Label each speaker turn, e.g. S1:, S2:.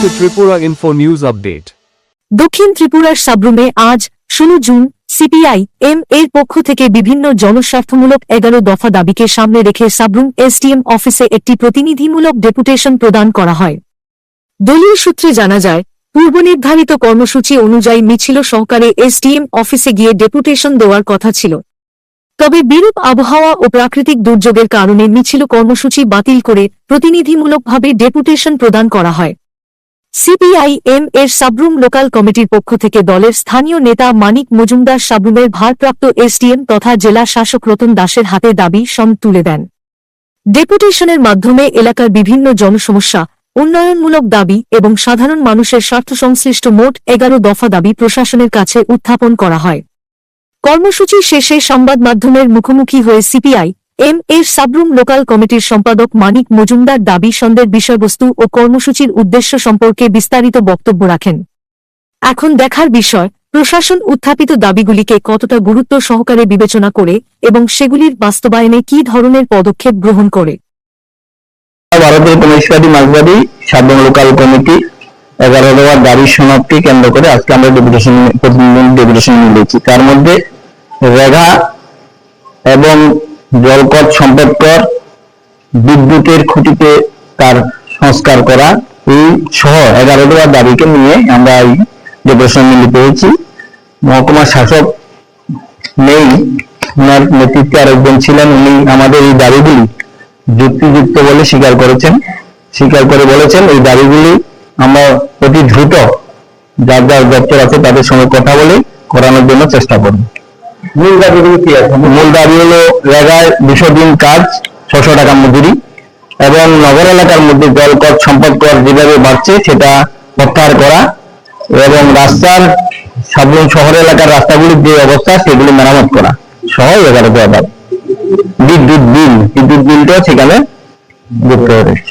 S1: to Tripura Info News Update.
S2: দক্ষিণ ত্রিপুরার সাব্রুমে আজ 16 জুন সিপিআই-এম এর পক্ষ থেকে বিভিন্ন জনস্বার্থমূলক 11 দফা দাবিকে সামনে রেখে সাব্রুম এসডিএম অফিসে একটি প্রতিনিধিমূলক ডেপুটেশন প্রদান করা হয়। দলীয় সূত্রে জানা যায়, পূর্বনির্ধারিত কর্মসূচি অনুযায়ী মিছিল সহকারে এসডিএম অফিসে গিয়ে ডেপুটেশন দেওয়ার কথা ছিল। তবে বিরূপ আবহাওয়া ও প্রাকৃতিক দুর্যোগের কারণে মিছিল কর্মসূচি বাতিল করে প্রতিনিধিমূলকভাবে ডেপুটেশন প্রদান করা হয়। সিপিআই-এম এর সাব্রুম লোকাল কমিটির পক্ষ থেকে দলের স্থানীয় নেতা মানিক মজুমদার সাব্রুমের ভারপ্রাপ্ত এসডিএম তথা জেলা শাসক রতন দাসের হাতে দাবি তুলে দেন। ডেপুটেশনের মাধ্যমে এলাকার বিভিন্ন জনসমস্যা, উন্নয়নমূলক দাবি এবং সাধারণ মানুষের স্বার্থসংশ্লিষ্ট মোট 11 দফা দাবি প্রশাসনের কাছে উত্থাপন করা হয়। কর্মসূচি শেষে সংবাদ মাধ্যমের মুখোমুখি হয়ে সিপিআই-এম এর সাব্রুম লোকাল কমিটির সম্পাদক মানিক মজুমদার দাবি সন্দেহের বিষয়বস্তু ও কর্মসূচির উদ্দেশ্য সম্পর্কে বিস্তারিত বক্তব্য রাখেন। এখন দেখার বিষয়, প্রশাসন উত্থাপিত দাবিগুলিকে কতটা গুরুত্ব সহকারে বিবেচনা করে এবং সেগুলির বাস্তবায়নে কী ধরনের পদক্ষেপ গ্রহণ করে।
S3: ভারতের কমিউনিস্টবাদী মার্ক্সবাদী সাব্রুম লোকাল কমিটি 11 দফার দাবির সমাপ্তি কেন্দ্র করে আজকে আমরা ডেপুটেশন মিলেছি। তার মধ্যে রেগা এবং জলকর সম্পদ কর, বিদ্যুতের খুঁটিতে তার সংস্কার করা, এই সহ 11 দফার দাবিকে নিয়ে আমরা এই ডেপুটেশন মিলিত হয়েছি। মহকুমা শাসক নেই, ওনার নেতৃত্বে আরেকজন ছিলেন, উনি আমাদের এই দাবিগুলি যুক্তিযুক্ত বলে স্বীকার করে বলেছেন এই দাবিগুলি আমরা অতি দ্রুত যার যার দপ্তর আছে তাদের সঙ্গে কথা বলে করানোর জন্য চেষ্টা করব। মূল দাবিগুলি কি আছে? মূল দাবি হলো রেগায় 200 দিন কাজ, 600 টাকা মজুরি এবং নগর এলাকার মধ্যে জলকর সম্পদ কর যেভাবে বাড়ছে সেটা প্রত্যাহার করা এবং রাস্তার সাব্রুম শহর এলাকার রাস্তাগুলির যে অবস্থা সেগুলি মেরামত করা সহ 11 দফা দাবি। বিদ্যুৎ বিলটাও সেখানে যুক্ত হয়েছে।